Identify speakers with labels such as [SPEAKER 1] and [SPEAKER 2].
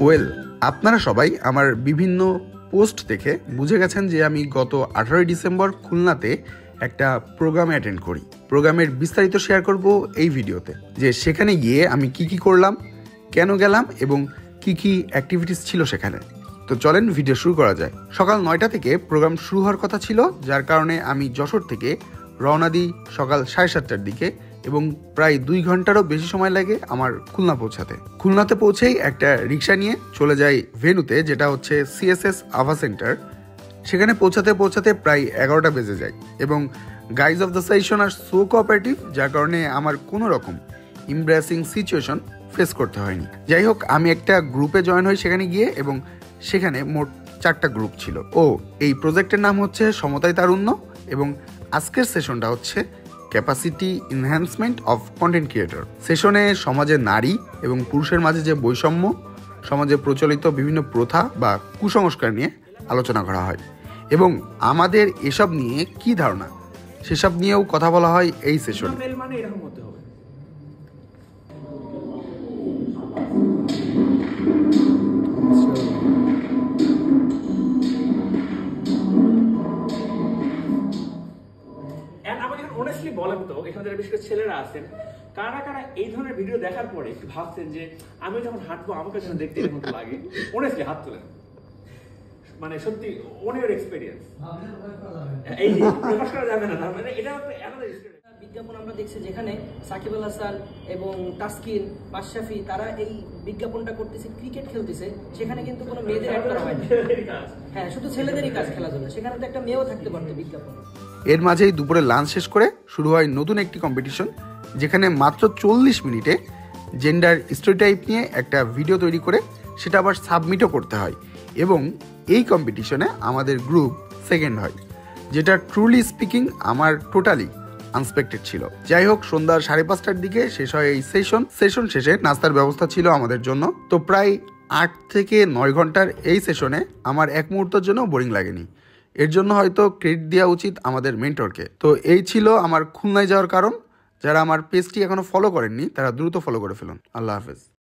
[SPEAKER 1] Well, আপনারা সবাই আমার বিভিন্ন পোস্ট দেখে বুঝে গেছেন যে আমি গত 18 ডিসেম্বর খুলনাতে একটা প্রোগ্রামে অ্যাটেন্ড করি। প্রোগ্রামের বিস্তারিত শেয়ার করব এই ভিডিওতে, যে সেখানে গিয়ে আমি কি করলাম, কেন গেলাম এবং কি অ্যাক্টিভিটিস ছিল সেখানে। তো চলেন ভিডিও শুরু করা যায়। সকাল 9টা থেকে প্রোগ্রাম শুরু হওয়ার কথা ছিল, যার কারণে আমি যশোর থেকে রওনা দিই সকাল 7:30টার দিকে এবং প্রায় 2 ঘন্টারও বেশি সময় লাগে আমার খুলনা পৌঁছাতে। খুলনাতে পৌঁছেই একটা রিক্সা নিয়ে চলে যাই ভেন্যুতে, যেটা হচ্ছে CSS আভা সেন্টার। সেখানে পৌঁছাতে প্রায় 11টা বেজে যায় এবং গাইজ অফ দ্য সেশন আর সো কোঅপারেটিভ, যার কারণে আমার কোনো রকম ইমব্রেসিং সিচুয়েশন ফেস করতে হয়নি। যাই হোক, আমি একটা গ্রুপে জয়েন হই সেখানে গিয়ে, এবং সেখানে মোট 4টা গ্রুপ ছিল। এই প্রজেক্টের নাম হচ্ছে সমতায় তারুণ্য, এবং আজকের সেশনটা হচ্ছে capacity enhancement of content creator. সেশনে সমাজে নারী এবং পুরুষের মাঝে যে বৈষম্য, সমাজে প্রচলিত বিভিন্ন প্রথা বা কুসংস্কার নিয়ে আলোচনা করা হয়, এবং আমাদের এসব নিয়ে কি ধারণা সেসব নিয়েও কথা বলা হয় এই সেশনে।
[SPEAKER 2] বলেন তো, এখানে যারা বিশেষ করে ছেলেরা আছেন, কারা কারা এই ধরনের ভিডিও দেখার পরে একটু ভাবছেন যে আমি যখন হাঁটবো আমাকে যেন দেখতে এর মতো লাগে? অনেস্টলি হাত তোলেন, মানে সত্যি ওনের এক্সপেরিয়েন্স এই যে প্রকাশ করা যাবে না, মানে এটা আলাদা
[SPEAKER 3] বিজ্ঞাপন আমরা দেখছি যেখানে সাকিব আল হাসান এবং তাসকিন মাশরাফি তারা এই বিজ্ঞাপনটা করতেছে, ক্রিকেট খেলতেছে, সেখানে কিন্তু কোনো মেয়েদের অ্যাড করা হয়নি। হ্যাঁ, শুধু ছেলেদেরই কাজ খেলাধুলা, সেখানে তো একটা মেয়েও থাকতে পারতো বিজ্ঞাপন।
[SPEAKER 1] এর মাঝেই দুপুরে লাঞ্চ শেষ করে শুরু হয় নতুন একটি কম্পিটিশন, যেখানে মাত্র 40 মিনিটে জেন্ডার স্টেরিওটাইপ নিয়ে একটা ভিডিও তৈরি করে সেটা আবার সাবমিটও করতে হয়, এবং এই কম্পিটিশনে আমাদের গ্রুপ সেকেন্ড হয়, যেটা ট্রুলি স্পিকিং আমার টোটালি আনএক্সপেক্টেড ছিল। যাই হোক, সন্ধ্যা 5:30টার দিকে শেষ হয় এই সেশন শেষে নাস্তার ব্যবস্থা ছিল আমাদের জন্য। তো প্রায় 8 থেকে 9 ঘন্টার এই সেশনে আমার এক মুহূর্তের জন্য বোরিং লাগেনি। এর জন্য হয়তো ক্রেডিট দেওয়া উচিত আমাদের মেন্টরকে। তো এই ছিল আমার খুলনায় যাওয়ার কারণ। যারা আমার পেজটি এখনো ফলো করেননি তারা দ্রুত ফলো করে ফেলুন। আল্লাহ হাফেজ।